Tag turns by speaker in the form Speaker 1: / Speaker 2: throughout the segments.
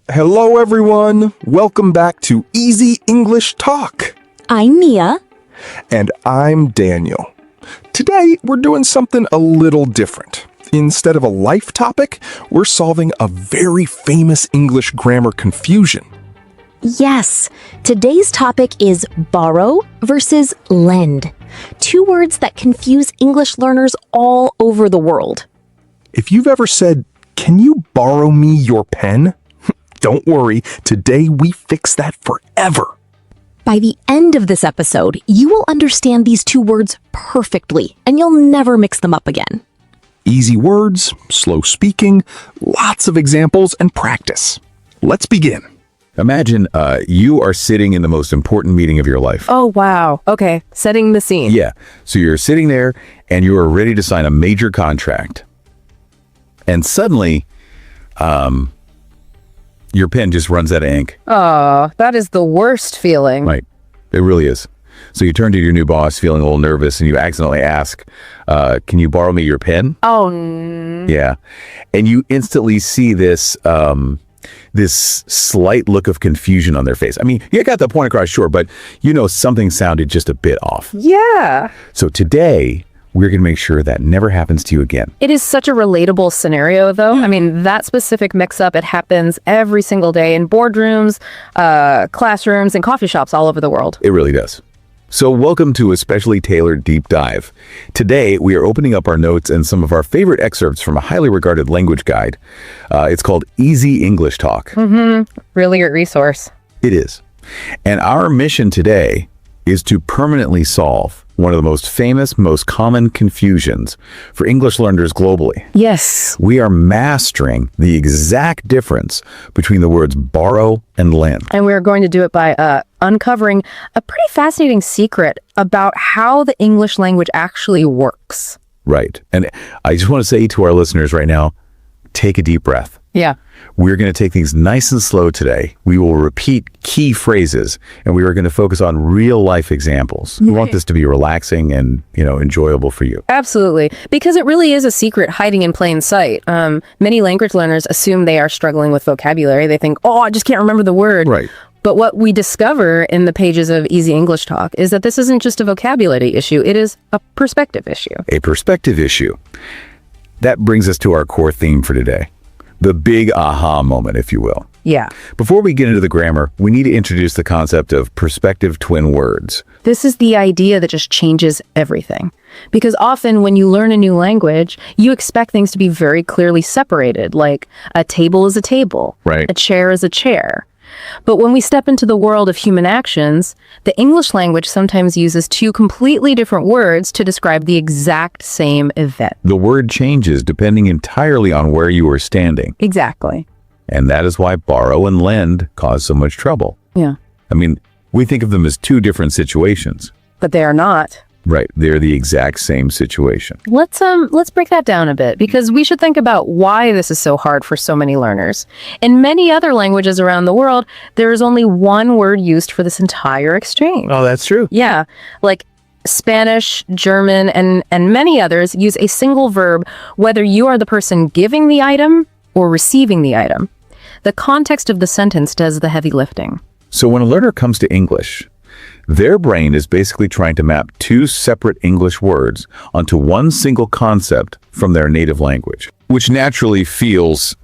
Speaker 1: Hello, everyone. Welcome back to Easy English Talk.
Speaker 2: I'm Mia.
Speaker 1: And I'm Daniel. Today, we're doing something a little different. Instead of a life topic, we're solving a very famous English grammar confusion.
Speaker 2: Yes, today's topic is borrow versus lend. Two words that confuse English learners all over the world.
Speaker 1: If you've ever said, "Can you borrow me your pen?" Don't worry, today we fix that forever.
Speaker 2: By the end of this episode, you will understand these two words perfectly, and you'll never mix them up again.
Speaker 1: Easy words, slow speaking, lots of examples and practice. Let's begin.
Speaker 3: Imagine you are sitting in the most important meeting of your life.
Speaker 4: Oh, wow. Okay, setting the scene.
Speaker 3: Yeah, so you're sitting there and you are ready to sign a major contract. And suddenly, your pen just runs out of ink.
Speaker 4: Oh, that is the worst feeling.
Speaker 3: Right, it really is. So you turn to your new boss feeling a little nervous and you accidentally ask, can you borrow me your pen?
Speaker 4: Oh,
Speaker 3: Yeah, and you instantly see this this slight look of confusion on their face. I mean, you got the point across, sure, but you know something sounded just a bit off.
Speaker 4: yeah.
Speaker 3: So today, we're going to make sure that never happens to you again.
Speaker 4: It is such a relatable scenario, though. I mean, that specific mix-up, it happens every single day in boardrooms, classrooms, and coffee shops all over the world.
Speaker 3: It really does. So welcome to a specially tailored deep dive. Today, we are opening up our notes and some of our favorite excerpts from a highly regarded language guide. It's called Easy English Talk.
Speaker 4: Really great resource.
Speaker 3: It is. And our mission today is to permanently solve one of the most famous, most common confusions for English learners globally.
Speaker 4: Yes.
Speaker 3: We are mastering the exact difference between the words borrow and lend.
Speaker 4: And we're going to do it by uncovering a pretty fascinating secret about how the English language actually works.
Speaker 3: Right. And I just want to say to our listeners right now, take a deep breath.
Speaker 4: Yeah.
Speaker 3: We're going to take things nice and slow today. We will repeat key phrases, and we are going to focus on real life examples. We want this to be relaxing and, enjoyable for you.
Speaker 4: Absolutely. Because it really is a secret hiding in plain sight. Many language learners assume they are struggling with vocabulary. They think, oh, I just can't remember the word.
Speaker 3: Right.
Speaker 4: But what we discover in the pages of Easy English Talk is that this isn't just a vocabulary issue. It is a perspective issue.
Speaker 3: A perspective issue. That brings us to our core theme for today. The big aha moment, if you will.
Speaker 4: Yeah.
Speaker 3: Before we get into the grammar, we need to introduce the concept of perspective twin words.
Speaker 4: This is the idea that just changes everything. Because often when you learn a new language, you expect things to be very clearly separated, like a table is a table,
Speaker 3: Right.
Speaker 4: a chair is a chair. But when we step into the world of human actions, the English language sometimes uses two completely different words to describe the exact same event.
Speaker 3: The word changes depending entirely on where you are standing.
Speaker 4: Exactly.
Speaker 3: And that is why borrow and lend cause so much trouble.
Speaker 4: Yeah.
Speaker 3: I mean, we think of them as two different situations.
Speaker 4: But they are not.
Speaker 3: Right. They're the exact same situation.
Speaker 4: Let's break that down a bit, because we should think about why this is so hard for so many learners. In many other languages around the world, there is only one word used for this entire exchange.
Speaker 3: Oh, that's true.
Speaker 4: Yeah, like Spanish, German, and many others use a single verb whether you are the person giving the item or receiving the item. The context of the sentence does the heavy lifting.
Speaker 3: So when a learner comes to English, their brain is basically trying to map two separate English words onto one single concept from their native language, which naturally feels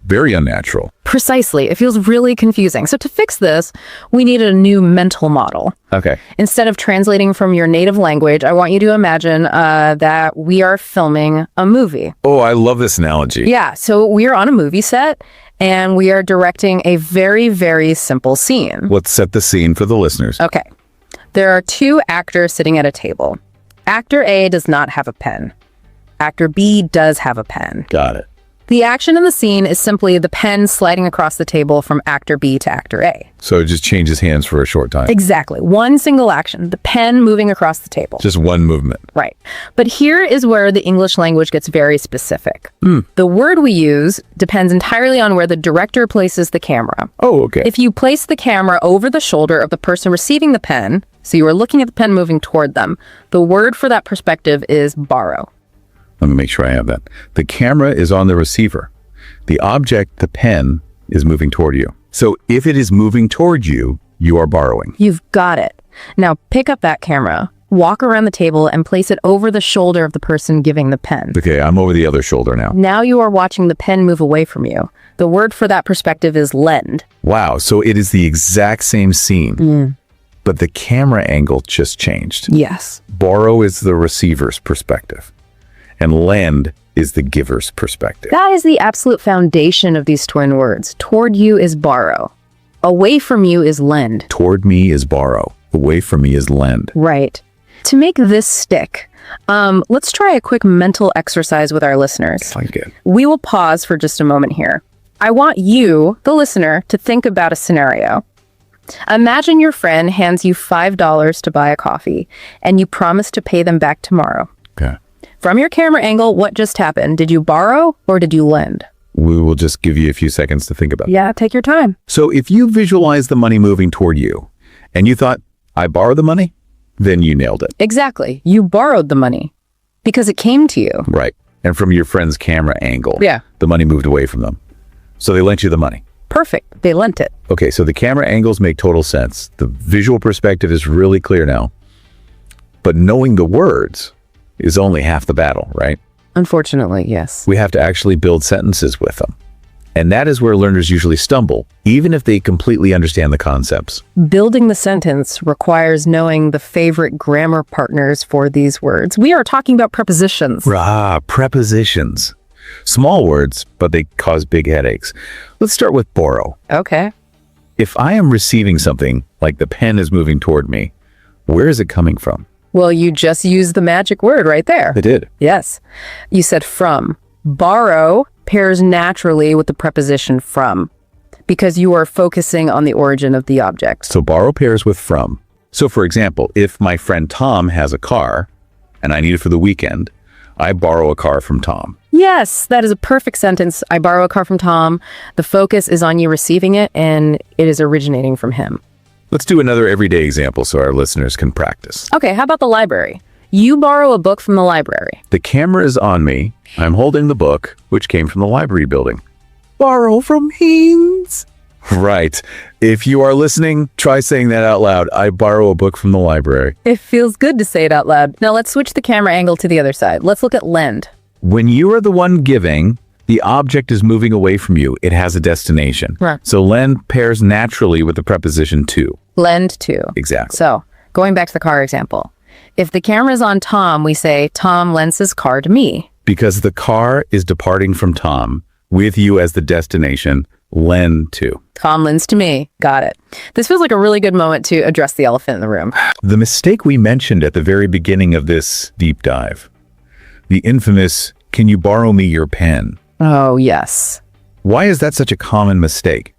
Speaker 3: very unnatural.
Speaker 4: Precisely. It feels really confusing. So to fix this, we needed a new mental model.
Speaker 3: Okay.
Speaker 4: Instead of translating from your native language, I want you to imagine that we are filming a movie.
Speaker 3: Oh, I love this analogy.
Speaker 4: Yeah, so we are on a movie set, and we are directing a very, very simple scene.
Speaker 3: Let's set the scene for the listeners.
Speaker 4: Okay. There are two actors sitting at a table. Actor A does not have a pen. Actor B does have a pen.
Speaker 3: Got it.
Speaker 4: The action in the scene is simply the pen sliding across the table from actor B to actor A.
Speaker 3: So it just changes hands for a short time.
Speaker 4: Exactly. One single action, the pen moving across the table.
Speaker 3: Just one movement.
Speaker 4: Right. But here is where the English language gets very specific. The word we use depends entirely on where the director places the camera.
Speaker 3: Oh, okay.
Speaker 4: If you place the camera over the shoulder of the person receiving the pen, so you are looking at the pen moving toward them, the word for that perspective is borrow.
Speaker 3: Let me make sure I have that. The camera is on the receiver. The object, the pen, is moving toward you. So if it is moving toward you, you are borrowing.
Speaker 4: You've got it. Now pick up that camera, walk around the table, and place it over the shoulder of the person giving the pen.
Speaker 3: Okay, I'm over the other shoulder now.
Speaker 4: Now you are watching the pen move away from you. The word for that perspective is lend.
Speaker 3: Wow, so it is the exact same scene, but the camera angle just changed.
Speaker 4: Yes.
Speaker 3: Borrow is the receiver's perspective, and lend is the giver's perspective.
Speaker 4: That is the absolute foundation of these twin words. Toward you is borrow. Away from you is lend.
Speaker 3: Toward me is borrow. Away from me is lend.
Speaker 4: Right. To make this stick, let's try a quick mental exercise with our listeners.
Speaker 3: Like it.
Speaker 4: We will pause for just a moment here. I want you, the listener, to think about a scenario. Imagine your friend hands you $5 to buy a coffee, and you promise to pay them back tomorrow.
Speaker 3: Okay.
Speaker 4: From your camera angle, what just happened? Did you borrow or did you lend?
Speaker 3: We will just give you a few seconds to think about it.
Speaker 4: Yeah, take your time.
Speaker 3: So if you visualize the money moving toward you, and you thought, I borrow the money, then you nailed it.
Speaker 4: Exactly. You borrowed the money because it came to you.
Speaker 3: Right. And from your friend's camera angle,
Speaker 4: Yeah.
Speaker 3: the money moved away from them. So they lent you the money.
Speaker 4: Perfect. They lent it.
Speaker 3: Okay, so the camera angles make total sense. The visual perspective is really clear now. But knowing the words is only half the battle, right?
Speaker 4: Unfortunately, yes.
Speaker 3: We have to actually build sentences with them. And that is where learners usually stumble, even if they completely understand the concepts.
Speaker 4: Building the sentence requires knowing the favorite grammar partners for these words. We are talking about prepositions.
Speaker 3: Prepositions. Small words, but they cause big headaches. Let's start with borrow.
Speaker 4: Okay.
Speaker 3: If I am receiving something, like the pen is moving toward me, where is it coming from?
Speaker 4: Well, you just used the magic word right there.
Speaker 3: I did.
Speaker 4: Yes. You said from. Borrow pairs naturally with the preposition from because you are focusing on the origin of the object.
Speaker 3: So borrow pairs with from. So for example, if my friend Tom has a car and I need it for the weekend, I borrow a car from Tom.
Speaker 4: Yes, that is a perfect sentence. I borrow a car from Tom. The focus is on you receiving it and it is originating from him.
Speaker 3: Let's do another everyday example so our listeners can practice.
Speaker 4: Okay, how about the library? You borrow a book from the library.
Speaker 3: The camera is on me. I'm holding the book, which came from the library building. Borrow from Haynes. Right. If you are listening, try saying that out loud. I borrow a book from the library.
Speaker 4: It feels good to say it out loud. Now let's switch the camera angle to the other side. Let's look at lend.
Speaker 3: When you are the one giving, the object is moving away from you. It has a destination.
Speaker 4: Right.
Speaker 3: So lend pairs naturally with the preposition to.
Speaker 4: Lend to.
Speaker 3: Exactly.
Speaker 4: So, going back to the car example. If the camera's on Tom, we say, Tom lends his car to me.
Speaker 3: Because the car is departing from Tom, with you as the destination, lend to.
Speaker 4: Tom lends to me. Got it. This feels like a really good moment to address the elephant in the room.
Speaker 3: The mistake we mentioned at the very beginning of this deep dive. The infamous, can you borrow me your pen?
Speaker 4: Oh, yes.
Speaker 3: Why is that such a common mistake?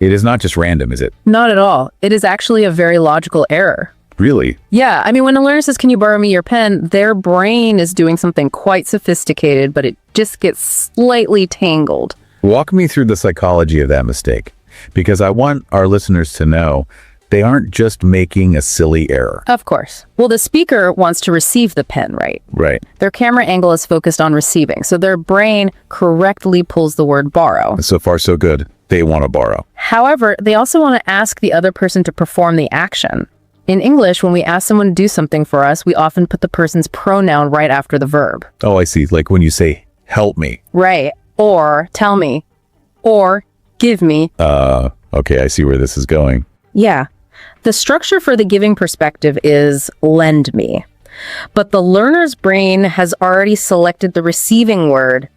Speaker 3: It is not just random, is it?
Speaker 4: Not at all. It is actually a very logical error.
Speaker 3: Really?
Speaker 4: Yeah, I mean, when a learner says, can you borrow me your pen, their brain is doing something quite sophisticated, but it just gets slightly tangled.
Speaker 3: Walk me through the psychology of that mistake, because I want our listeners to know they aren't just making a silly error.
Speaker 4: Of course. Well, the speaker wants to receive the pen, right?
Speaker 3: Right.
Speaker 4: Their camera angle is focused on receiving, so their brain correctly pulls the word borrow.
Speaker 3: So far, so good. They want to borrow.
Speaker 4: However, they also want to ask the other person to perform the action. In English, when we ask someone to do something for us, we often put the person's pronoun right after the verb.
Speaker 3: Oh, I see. Like when you say, help me.
Speaker 4: Right. Or tell me. Or give me.
Speaker 3: Okay, I see where this is going.
Speaker 4: Yeah. The structure for the giving perspective is lend me. But the learner's brain has already selected the receiving word,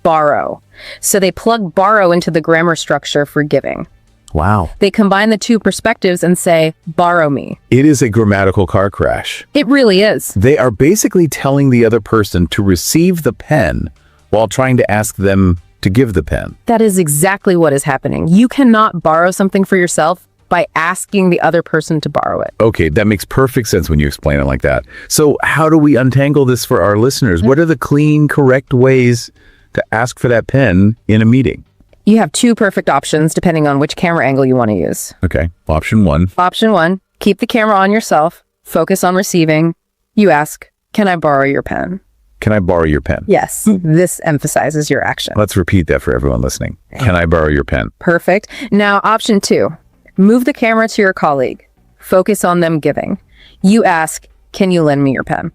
Speaker 4: borrow. So they plug borrow into the grammar structure for giving.
Speaker 3: Wow.
Speaker 4: They combine the two perspectives and say, borrow me.
Speaker 3: It is a grammatical car crash.
Speaker 4: It really is.
Speaker 3: They are basically telling the other person to receive the pen while trying to ask them to give the pen.
Speaker 4: That is exactly what is happening. You cannot borrow something for yourself by asking the other person to borrow it.
Speaker 3: Okay, that makes perfect sense when you explain it like that. So how do we untangle this for our listeners? What are the clean, correct ways to ask for that pen in a meeting?
Speaker 4: You have two perfect options depending on which camera angle you want to use.
Speaker 3: Okay, option one.
Speaker 4: Option one, keep the camera on yourself, focus on receiving. You ask, can I borrow your pen?
Speaker 3: Can I borrow your pen?
Speaker 4: Yes, this emphasizes your action.
Speaker 3: Let's repeat that for everyone listening. Can I borrow your pen?
Speaker 4: Perfect. Now, option 2, move the camera to your colleague. Focus on them giving. You ask, can you lend me your pen?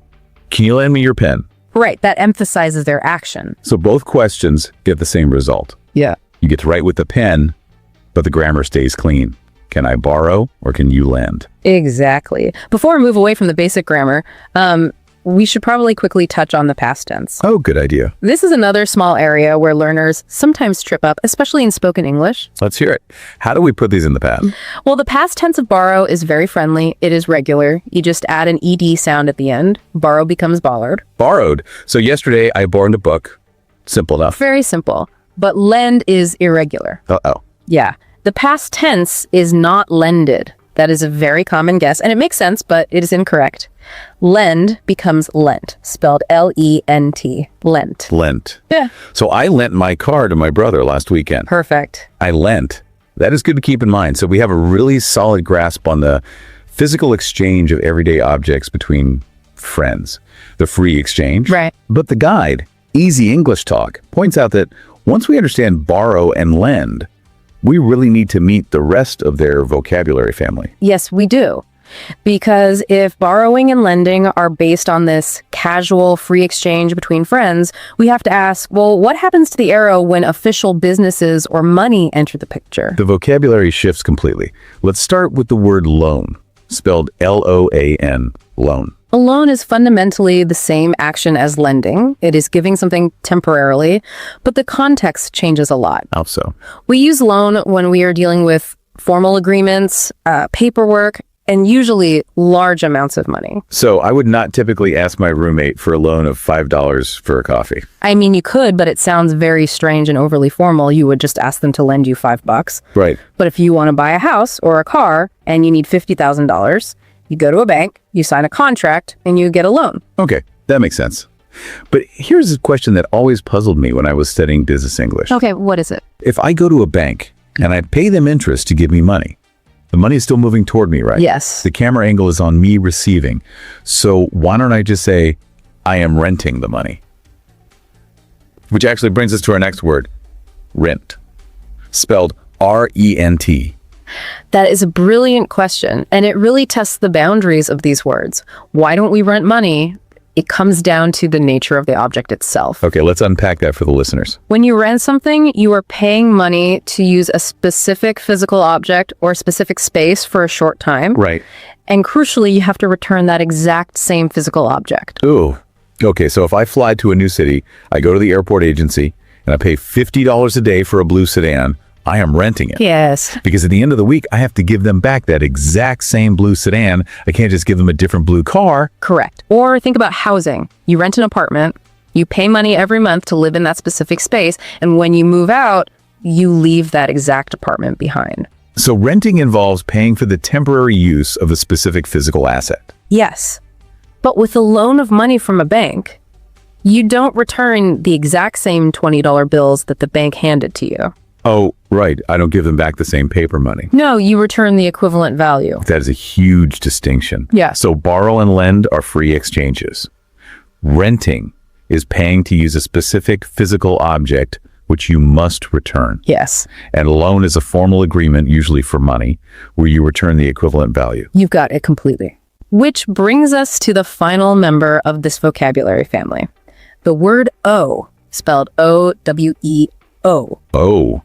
Speaker 3: Can you lend me your pen?
Speaker 4: Right, that emphasizes their action.
Speaker 3: So both questions get the same result.
Speaker 4: Yeah.
Speaker 3: You get to write with the pen, but the grammar stays clean. Can I borrow or can you lend?
Speaker 4: Exactly. Before we move away from the basic grammar, we should probably quickly touch on the past tense.
Speaker 3: Oh, good idea.
Speaker 4: This is another small area where learners sometimes trip up, especially in spoken English.
Speaker 3: Let's hear it. How do we put these in the past?
Speaker 4: Well, the past tense of borrow is very friendly. It is regular. You just add an ed sound at the end. Borrow becomes borrowed.
Speaker 3: Borrowed. So yesterday I borrowed a book. Simple enough.
Speaker 4: Very simple. But lend is irregular.
Speaker 3: Uh-oh.
Speaker 4: Yeah. The past tense is not lended. That is a very common guess, and it makes sense, but it is incorrect. Lend becomes lent, spelled L-E-N-T. Lent.
Speaker 3: Lent.
Speaker 4: Yeah.
Speaker 3: So I lent my car to my brother last weekend.
Speaker 4: Perfect.
Speaker 3: I lent. That is good to keep in mind. So we have a really solid grasp on the physical exchange of everyday objects between friends. The free exchange.
Speaker 4: Right.
Speaker 3: But the guide, Easy English Talk, points out that once we understand borrow and lend, we really need to meet the rest of their vocabulary family.
Speaker 4: Yes, we do. Because if borrowing and lending are based on this casual free exchange between friends, we have to ask, well, what happens to the arrow when official businesses or money enter the picture?
Speaker 3: The vocabulary shifts completely. Let's start with the word loan, spelled L-O-A-N, loan.
Speaker 4: A loan is fundamentally the same action as lending. It is giving something temporarily, but the context changes a lot.
Speaker 3: How so?
Speaker 4: We use loan when we are dealing with formal agreements, paperwork, and usually large amounts of money.
Speaker 3: So I would not typically ask my roommate for a loan of $5 for a coffee.
Speaker 4: I mean, you could, but it sounds very strange and overly formal. You would just ask them to lend you $5.
Speaker 3: Right.
Speaker 4: But if you want to buy a house or a car and you need $50,000, you go to a bank, you sign a contract, and you get a loan.
Speaker 3: Okay, that makes sense. But here's a question that always puzzled me when I was studying business English.
Speaker 4: Okay, what is it?
Speaker 3: If I go to a bank and I pay them interest to give me money, the money is still moving toward me, right?
Speaker 4: Yes.
Speaker 3: The camera angle is on me receiving. So why don't I just say, I am renting the money? Which actually brings us to our next word, rent, spelled R-E-N-T.
Speaker 4: That is a brilliant question, and it really tests the boundaries of these words. Why don't we rent money? It comes down to the nature of the object itself.
Speaker 3: Okay, let's unpack that for the listeners.
Speaker 4: When you rent something, you are paying money to use a specific physical object or specific space for a short time.
Speaker 3: Right.
Speaker 4: And crucially, you have to return that exact same physical object.
Speaker 3: Ooh. Okay, so if I fly to a new city, I go to the airport agency, and I pay $50 a day for a blue sedan, I am renting it.
Speaker 4: Yes.
Speaker 3: Because at the end of the week, I have to give them back that exact same blue sedan. I can't just give them a different blue car.
Speaker 4: Correct. Or think about housing. You rent an apartment, you pay money every month to live in that specific space, and when you move out, you leave that exact apartment behind.
Speaker 3: So renting involves paying for the temporary use of a specific physical asset.
Speaker 4: Yes. But with a loan of money from a bank, you don't return the exact same $20 bills that the bank handed to you.
Speaker 3: Oh, right. I don't give them back the same paper money.
Speaker 4: No, you return the equivalent value.
Speaker 3: That is a huge distinction.
Speaker 4: Yeah.
Speaker 3: So borrow and lend are free exchanges. Renting is paying to use a specific physical object which you must return.
Speaker 4: Yes.
Speaker 3: And a loan is a formal agreement, usually for money, where you return the equivalent value.
Speaker 4: You've got it completely. Which brings us to the final member of this vocabulary family. The word owe, spelled O-W-E-O.
Speaker 3: Oh.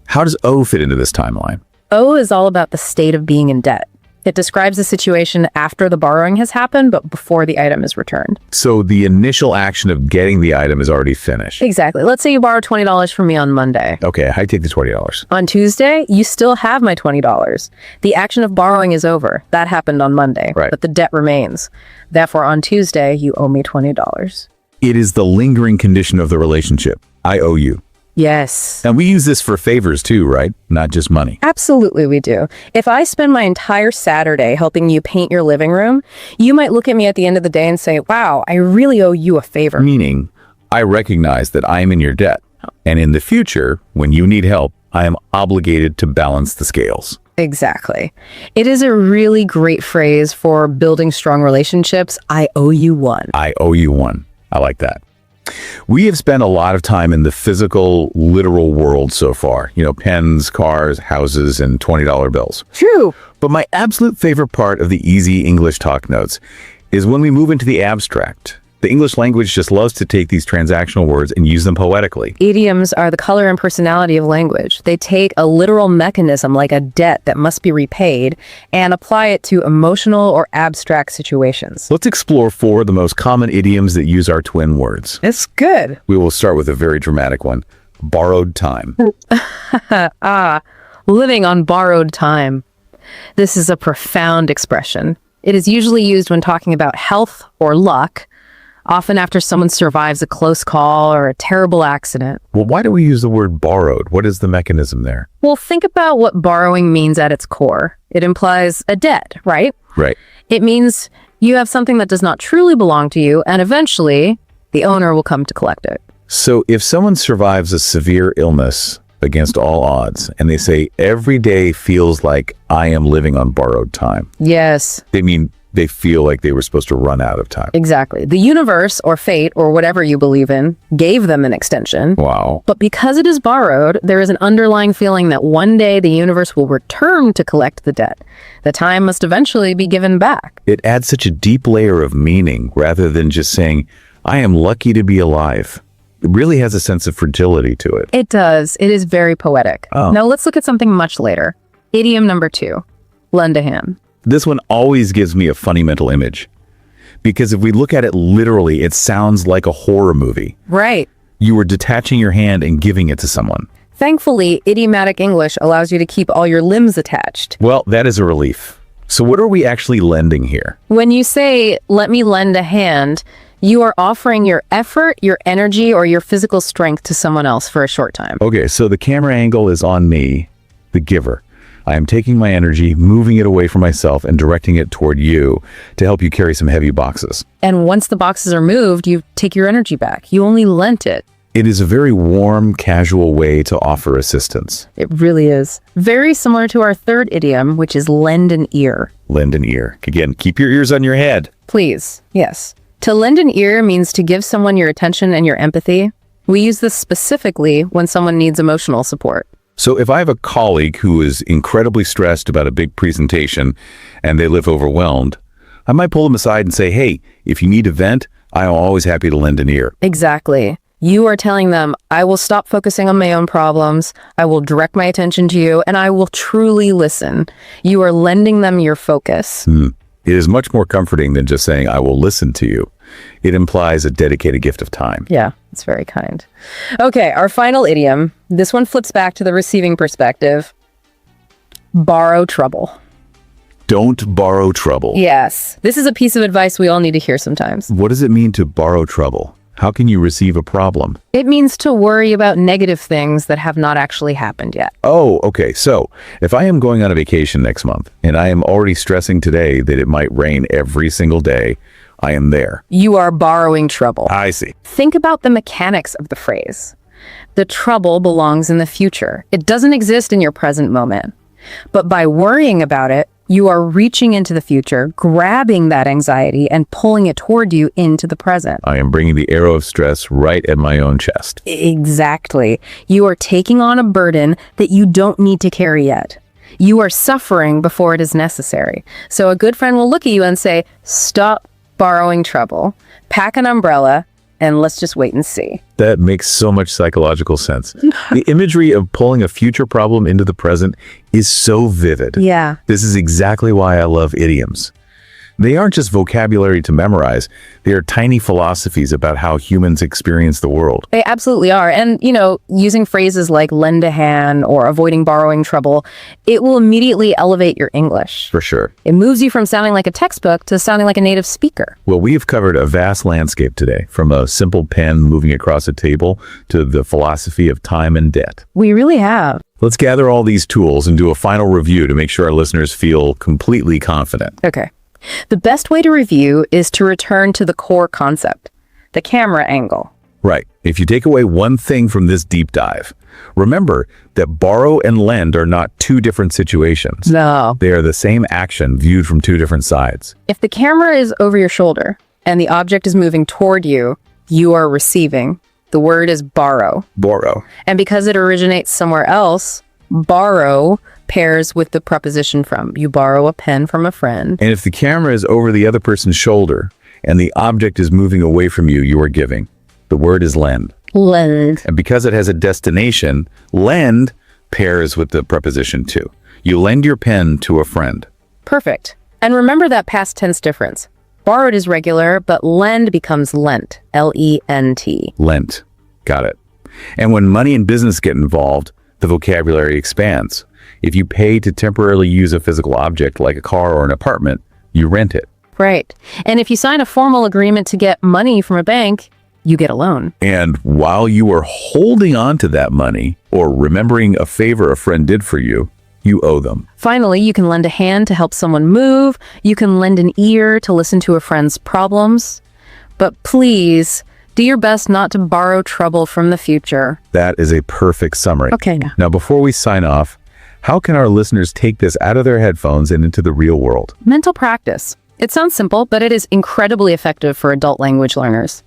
Speaker 3: How does O fit into this timeline?
Speaker 4: Owe is all about the state of being in debt. It describes the situation after the borrowing has happened, but before the item is returned.
Speaker 3: So the initial action of getting the item is already finished.
Speaker 4: Exactly. Let's say you borrow $20 from me on Monday.
Speaker 3: Okay, I take the $20.
Speaker 4: On Tuesday, you still have my $20. The action of borrowing is over. That happened on Monday,
Speaker 3: Right.
Speaker 4: but the debt remains. Therefore, on Tuesday, you owe me $20.
Speaker 3: It is the lingering condition of the relationship. I owe you.
Speaker 4: Yes.
Speaker 3: And we use this for favors too, right? Not just money.
Speaker 4: Absolutely, we do. If I spend my entire Saturday helping you paint your living room, you might look at me at the end of the day and say, wow, I really owe you a favor.
Speaker 3: Meaning, I recognize that I am in your debt. And in the future, when you need help, I am obligated to balance the scales.
Speaker 4: Exactly. It is a really great phrase for building strong relationships. I owe you one.
Speaker 3: I owe you one. I like that. We have spent a lot of time in the physical, literal world so far. Pens, cars, houses, and $20 bills.
Speaker 4: True.
Speaker 3: But my absolute favorite part of the easy English talk notes is when we move into the abstract. The English language just loves to take these transactional words and use them poetically.
Speaker 4: Idioms are the color and personality of language. They take a literal mechanism like a debt that must be repaid and apply it to emotional or abstract situations.
Speaker 3: Let's explore 4 of the most common idioms that use our twin words.
Speaker 4: It's good.
Speaker 3: We will start with a very dramatic one. Borrowed time.
Speaker 4: Living on borrowed time. This is a profound expression. It is usually used when talking about health or luck, often after someone survives a close call or a terrible accident.
Speaker 3: Well, why do we use the word borrowed? What is the mechanism there?
Speaker 4: Well, think about what borrowing means at its core. It implies a debt, right?
Speaker 3: Right.
Speaker 4: It means you have something that does not truly belong to you, and eventually the owner will come to collect it.
Speaker 3: So if someone survives a severe illness against all odds, and they say, every day feels like I am living on borrowed time.
Speaker 4: Yes.
Speaker 3: They mean they feel like they were supposed to run out of time.
Speaker 4: Exactly. The universe or fate or whatever you believe in gave them an extension.
Speaker 3: Wow.
Speaker 4: But because it is borrowed, there is an underlying feeling that one day the universe will return to collect the debt. The time must eventually be given back.
Speaker 3: It adds such a deep layer of meaning rather than just saying, I am lucky to be alive. It really has a sense of fragility to it.
Speaker 4: It does. It is very poetic.
Speaker 3: Oh.
Speaker 4: Now let's look at something much later. Idiom number 2, lend a hand.
Speaker 3: This one always gives me a funny mental image. Because if we look at it literally, it sounds like a horror movie.
Speaker 4: Right.
Speaker 3: You were detaching your hand and giving it to someone.
Speaker 4: Thankfully, idiomatic English allows you to keep all your limbs attached.
Speaker 3: Well, that is a relief. So what are we actually lending here?
Speaker 4: When you say, let me lend a hand, you are offering your effort, your energy, or your physical strength to someone else for a short time.
Speaker 3: Okay, so the camera angle is on me, the giver. I am taking my energy, moving it away from myself, and directing it toward you to help you carry some heavy boxes.
Speaker 4: And once the boxes are moved, you take your energy back. You only lent it.
Speaker 3: It is a very warm, casual way to offer assistance.
Speaker 4: It really is. Very similar to our third idiom, which is lend an ear.
Speaker 3: Lend an ear. Again, keep your ears on your head.
Speaker 4: Please. Yes. To lend an ear means to give someone your attention and your empathy. We use this specifically when someone needs emotional support.
Speaker 3: So if I have a colleague who is incredibly stressed about a big presentation and they live overwhelmed, I might pull them aside and say, hey, if you need a vent, I am always happy to lend an ear.
Speaker 4: Exactly. You are telling them, I will stop focusing on my own problems, I will direct my attention to you, and I will truly listen. You are lending them your focus.
Speaker 3: It is much more comforting than just saying, I will listen to you. It implies a dedicated gift of time.
Speaker 4: Yeah, it's very kind. Okay, our final idiom. This one flips back to the receiving perspective. Borrow trouble.
Speaker 3: Don't borrow trouble.
Speaker 4: Yes, this is a piece of advice we all need to hear sometimes.
Speaker 3: What does it mean to borrow trouble? How can you receive a problem?
Speaker 4: It means to worry about negative things that have not actually happened yet.
Speaker 3: Oh, okay. So if I am going on a vacation next month and I am already stressing today that it might rain every single day, I am there.
Speaker 4: You are borrowing trouble.
Speaker 3: I see.
Speaker 4: Think about the mechanics of the phrase. The trouble belongs in the future. It doesn't exist in your present moment. But by worrying about it, you are reaching into the future, grabbing that anxiety and pulling it toward you into the present.
Speaker 3: I am bringing the arrow of stress right at my own chest.
Speaker 4: Exactly. You are taking on a burden that you don't need to carry yet. You are suffering before it is necessary. So a good friend will look at you and say, stop borrowing trouble, pack an umbrella, and let's just wait and see.
Speaker 3: That makes so much psychological sense. The imagery of pulling a future problem into the present is so vivid.
Speaker 4: Yeah.
Speaker 3: This is exactly why I love idioms. They aren't just vocabulary to memorize. They are tiny philosophies about how humans experience the world.
Speaker 4: They absolutely are. And, using phrases like lend a hand or avoiding borrowing trouble, it will immediately elevate your English.
Speaker 3: For sure.
Speaker 4: It moves you from sounding like a textbook to sounding like a native speaker.
Speaker 3: Well, we have covered a vast landscape today, from a simple pen moving across a table to the philosophy of time and debt.
Speaker 4: We really have.
Speaker 3: Let's gather all these tools and do a final review to make sure our listeners feel completely confident.
Speaker 4: Okay. The best way to review is to return to the core concept, the camera angle.
Speaker 3: Right. If you take away one thing from this deep dive, remember that borrow and lend are not two different situations.
Speaker 4: No.
Speaker 3: They are the same action viewed from two different sides.
Speaker 4: If the camera is over your shoulder and the object is moving toward you, you are receiving. The word is borrow.
Speaker 3: Borrow.
Speaker 4: And because it originates somewhere else, borrow pairs with the preposition from. You borrow a pen from a friend.
Speaker 3: And if the camera is over the other person's shoulder and the object is moving away from you, you are giving. The word is lend.
Speaker 4: Lend.
Speaker 3: And because it has a destination, lend pairs with the preposition to. You lend your pen to a friend.
Speaker 4: Perfect. And remember that past tense difference. Borrowed is regular, but lend becomes lent. L-E-N-T.
Speaker 3: Lent. Got it. And when money and business get involved, the vocabulary expands. If you pay to temporarily use a physical object like a car or an apartment, you rent it.
Speaker 4: Right. And if you sign a formal agreement to get money from a bank, you get a loan.
Speaker 3: And while you are holding on to that money or remembering a favor a friend did for you, you owe them.
Speaker 4: Finally, you can lend a hand to help someone move. You can lend an ear to listen to a friend's problems. But please, do your best not to borrow trouble from the future.
Speaker 3: That is a perfect summary.
Speaker 4: Okay.
Speaker 3: Now, before we sign off, how can our listeners take this out of their headphones and into the real world?
Speaker 4: Mental practice. It sounds simple, but it is incredibly effective for adult language learners.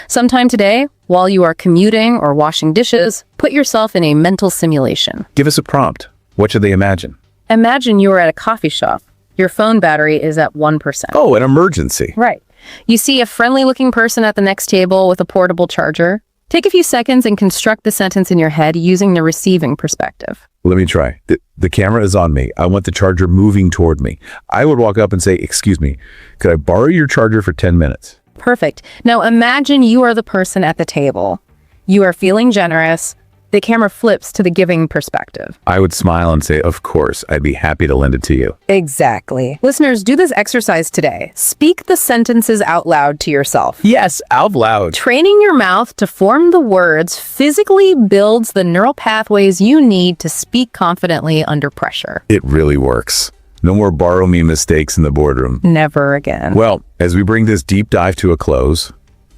Speaker 4: Sometime today, while you are commuting or washing dishes, put yourself in a mental simulation.
Speaker 3: Give us a prompt. What should they imagine?
Speaker 4: Imagine you are at a coffee shop. Your phone battery is at 1%.
Speaker 3: Oh, an emergency.
Speaker 4: Right. You see a friendly-looking person at the next table with a portable charger. Take a few seconds and construct the sentence in your head using the receiving perspective.
Speaker 3: Let me try. The camera is on me. I want the charger moving toward me. I would walk up and say, "Excuse me, could I borrow your charger for 10 minutes?"
Speaker 4: Perfect. Now imagine you are the person at the table. You are feeling generous. The camera flips to the giving perspective.
Speaker 3: I would smile and say, "Of course, I'd be happy to lend it to you."
Speaker 4: Exactly. Listeners, do this exercise today. Speak the sentences out loud to yourself.
Speaker 3: Yes, out loud.
Speaker 4: Training your mouth to form the words physically builds the neural pathways you need to speak confidently under pressure.
Speaker 3: It really works. No more borrow me mistakes in the boardroom.
Speaker 4: Never again.
Speaker 3: Well, as we bring this deep dive to a close,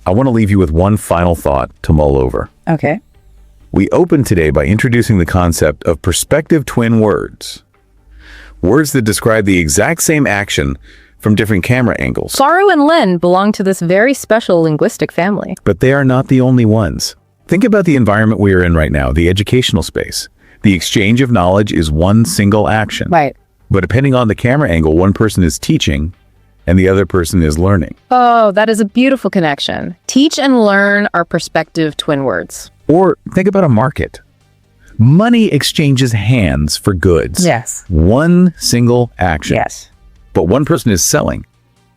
Speaker 3: I want to leave you with one final thought to mull over.
Speaker 4: Okay.
Speaker 3: We opened today by introducing the concept of perspective twin words. Words that describe the exact same action from different camera angles.
Speaker 4: Borrow and lend belong to this very special linguistic family.
Speaker 3: But they are not the only ones. Think about the environment we are in right now, the educational space. The exchange of knowledge is one single action.
Speaker 4: Right.
Speaker 3: But depending on the camera angle, one person is teaching and the other person is learning.
Speaker 4: Oh, that is a beautiful connection. Teach and learn are perspective twin words.
Speaker 3: Or think about a market. Money exchanges hands for goods.
Speaker 4: Yes.
Speaker 3: One single action.
Speaker 4: Yes.
Speaker 3: But one person is selling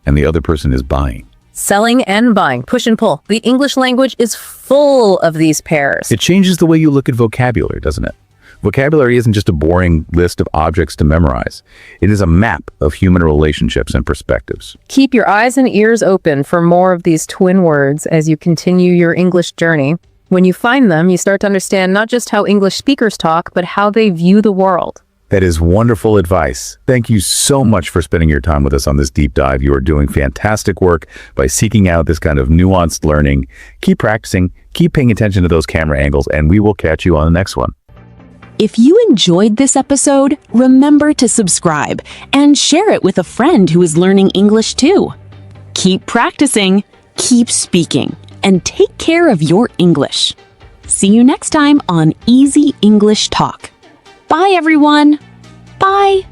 Speaker 3: and the other person is buying.
Speaker 4: Selling and buying, push and pull. The English language is full of these pairs.
Speaker 3: It changes the way you look at vocabulary, doesn't it? Vocabulary isn't just a boring list of objects to memorize. It is a map of human relationships and perspectives.
Speaker 4: Keep your eyes and ears open for more of these twin words as you continue your English journey. When you find them, you start to understand not just how English speakers talk, but how they view the world.
Speaker 3: That is wonderful advice. Thank you so much for spending your time with us on this deep dive. You are doing fantastic work by seeking out this kind of nuanced learning. Keep practicing, keep paying attention to those camera angles, and we will catch you on the next one.
Speaker 2: If you enjoyed this episode, remember to subscribe and share it with a friend who is learning English too. Keep practicing, keep speaking, and take care of your English. See you next time on Easy English Talk. Bye, everyone. Bye.